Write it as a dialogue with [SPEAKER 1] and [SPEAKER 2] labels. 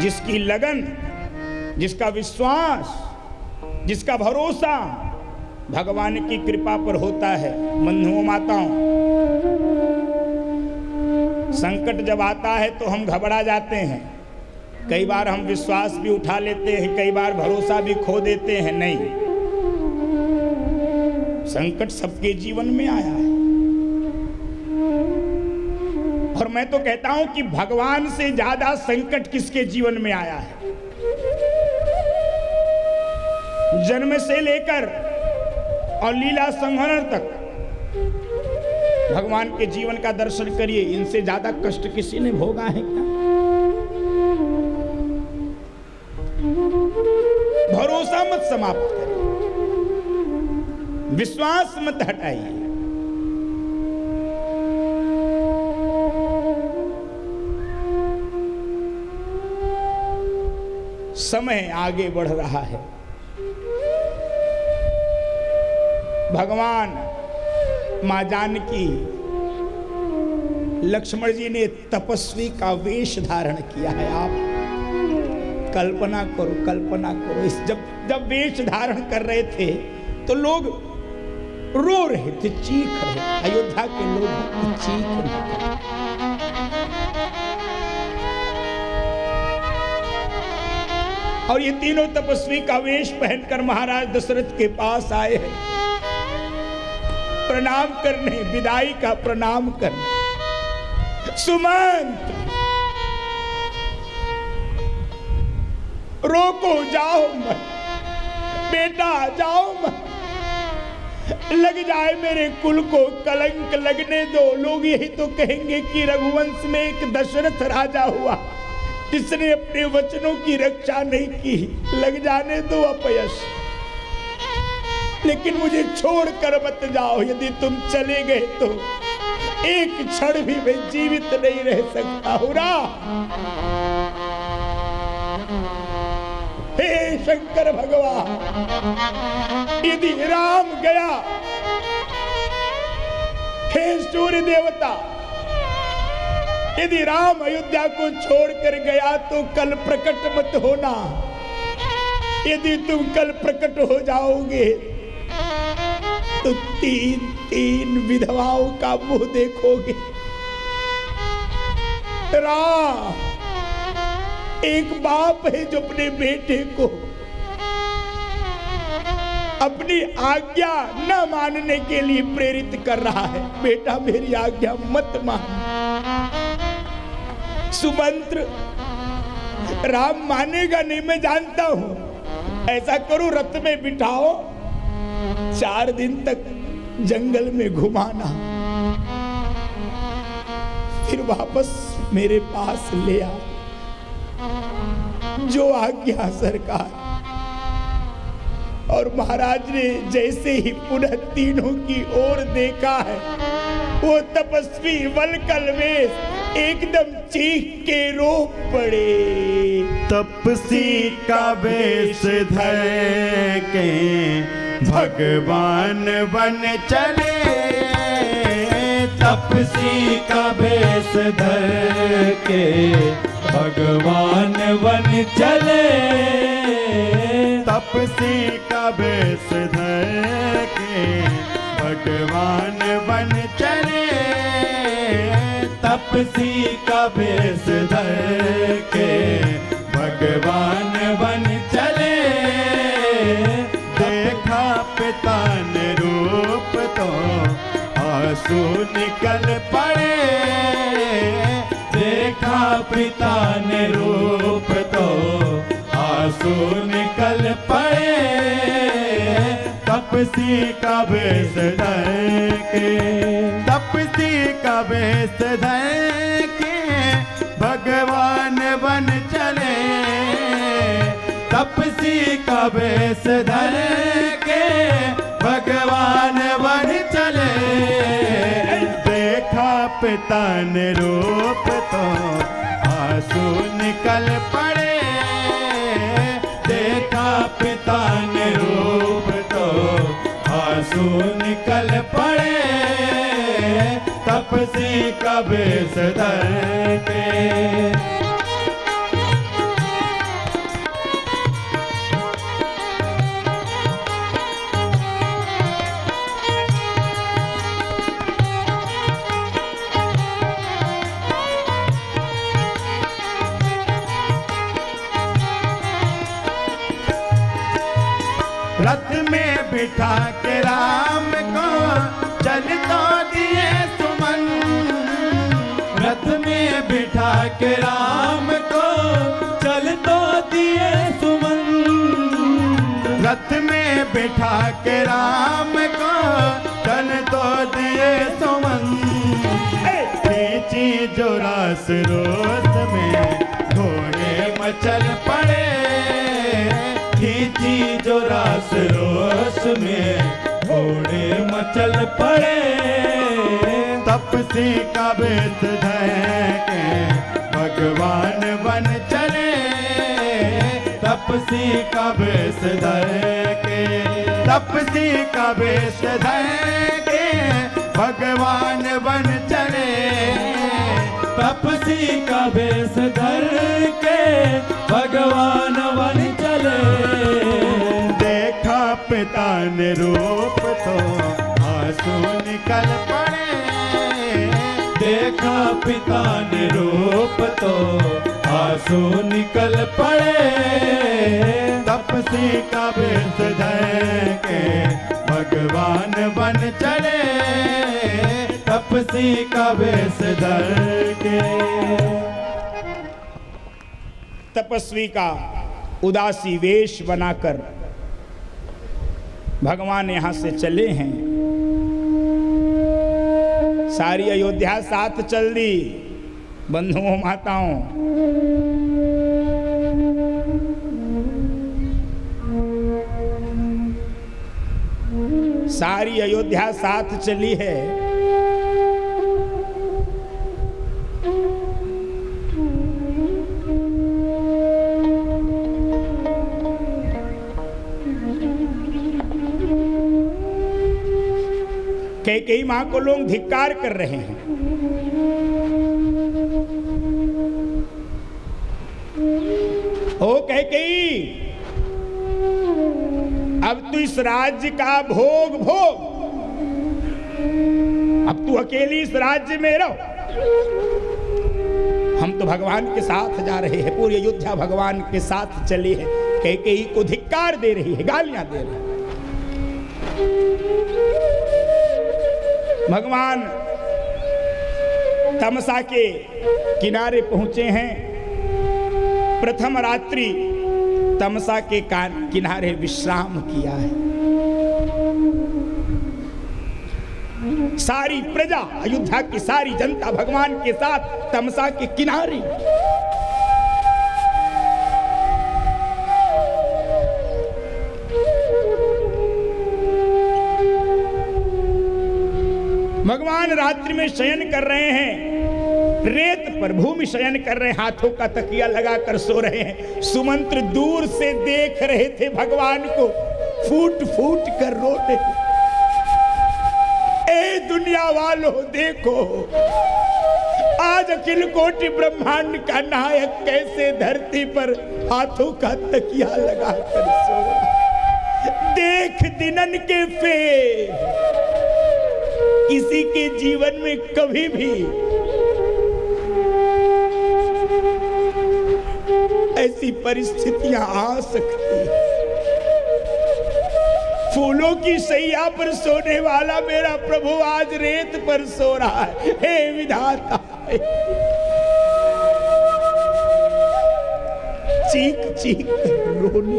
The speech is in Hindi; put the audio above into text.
[SPEAKER 1] जिसकी लगन, जिसका विश्वास, जिसका भरोसा भगवान की कृपा पर होता है। बंधुओं माताओं, संकट जब आता है तो हम घबरा जाते हैं, कई बार हम विश्वास भी उठा लेते हैं, कई बार भरोसा भी खो देते हैं। नहीं, संकट सबके जीवन में आया है। और मैं तो कहता हूं कि भगवान से ज्यादा संकट किसके जीवन में आया है। जन्म से लेकर और लीला संहरण तक भगवान के जीवन का दर्शन करिए, इनसे ज्यादा कष्ट किसी ने भोगा है क्या? भरोसा मत समाप्त करिए, विश्वास मत हटाइए। समय आगे बढ़ रहा है। भगवान मां जानकी, लक्ष्मण जी ने तपस्वी का वेश धारण किया है। आप कल्पना करो, कल्पना करो, इस जब वेश धारण कर रहे थे तो लोग रो रहे थे, चीख रहे, अयोध्या के लोग चीख रहे थे। और ये तीनों तपस्वी का वेश पहनकर महाराज दशरथ के पास आए हैं प्रणाम करने, विदाई का प्रणाम करने। सुमंत, रोको, जाओ मत बेटा, जाओ मत, लग जाए मेरे कुल को कलंक लगने दो। लोग यही तो कहेंगे कि रघुवंश में एक दशरथ राजा हुआ जिसने अपने वचनों की रक्षा नहीं की। लग जाने दो अपयश, लेकिन मुझे छोड़कर मत जाओ। यदि तुम चले गए तो एक क्षण भी मैं जीवित नहीं रह सकता हूं। हे शंकर भगवान, यदि राम गया, हे सूर्य देवता, यदि राम अयोध्या को छोड़कर गया तो कल प्रकट मत होना। यदि तुम कल प्रकट हो जाओगे तो तीन विधवाओं का मुंह देखोगे। राम, एक बाप है जो अपने बेटे को अपनी आज्ञा न मानने के लिए प्रेरित कर रहा है। बेटा, मेरी आज्ञा मत मान। सुमंत्र, राम मानेगा नहीं, मैं जानता हूं। ऐसा करो, रथ में बिठाओ, 4 दिन तक जंगल में घुमाना, फिर वापस मेरे पास ले आ। जो आज्ञा सरकार। और महाराज ने जैसे ही पुनः तीनों की ओर देखा है, वो तपस्वी वल्कल वेश एकदम चीख के रो पड़े।
[SPEAKER 2] तपसी का वेश धर के भगवान बन चले, तपसी का वेश धर के भगवान बन चले, तपसी का वेश धर के भगवान बन चले, तपसी का वेश धर के भगवान बन चले। देखा पिता ने रूप तो आंसू निकल पड़े, देखा पिता ने रूप तो आंसू निकल पड़े, तपसी का वेश धर के, तपसी का वेश धर के भगवान बन चले, तपसी का वेश धर के भगवान बन चले। देखा पिता ने रूप तो आंसू निकल पड़े, देखा पिता ने रूप तो आंसू निकल पड़े, तपसी का वेश धर के। रथ में बिठा के राम को चल तो दिए सुमन। रथ में बिठा के राम को
[SPEAKER 3] चल तो दिए सुमन।
[SPEAKER 2] रथ में बिठा के राम को चल तो दिए सुमन। खींची जो रास रोस में घोड़े मचल पड़े। खींची जो रास रोस में घोड़े मचल पड़े। तपसी का बेस धके भगवान बन चले। तपसी का बेस धके, तपसी का बेस धके भगवान बन चले।
[SPEAKER 3] तपसी का बेस धर के भगवान बन चले।
[SPEAKER 2] देखा पिता ने रूप तो आंसू निकल पड़े।
[SPEAKER 3] देखा पिता ने रूप तो आंसू निकल पड़े।
[SPEAKER 2] तपसी का बेस धके भगवान बन चले। तपसी का बेस धके।
[SPEAKER 1] तपस्वी का उदासी वेश बनाकर भगवान यहां से चले हैं। सारी अयोध्या साथ चल दी। बंधुओं माताओं, सारी अयोध्या साथ चली है। कैकेयी मां को लोग धिक्कार कर रहे हैं। ओ कैकेयी, अब तू इस राज्य का भोग भोग। अब तू अकेली इस राज्य में रहो। हम तो भगवान के साथ जा रहे हैं। पूरी अयोध्या भगवान के साथ चली है। कैकेयी को धिक्कार दे रही है, गालियां दे रही है। भगवान तमसा के किनारे पहुंचे हैं। प्रथम रात्रि तमसा के किनारे विश्राम किया है। सारी प्रजा, अयोध्या की सारी जनता भगवान के साथ तमसा के किनारे। भगवान रात्रि में शयन कर रहे हैं। रेत पर भूमि शयन कर रहे हैं। हाथों का तकिया लगाकर सो रहे हैं। सुमंत्र दूर से देख रहे थे भगवान को, फूट फूट कर रोते। ए दुनिया वालों देखो, आज अखिल कोटि ब्रह्मांड का नायक कैसे धरती पर हाथों का तकिया लगाकर सो रहा। देख दिनन के फेर। किसी के जीवन में कभी भी ऐसी परिस्थितियां आ सकती। फूलों की सैया पर सोने वाला मेरा प्रभु आज रेत पर सो रहा है। हे विधाता, चीख चीख कर रोने।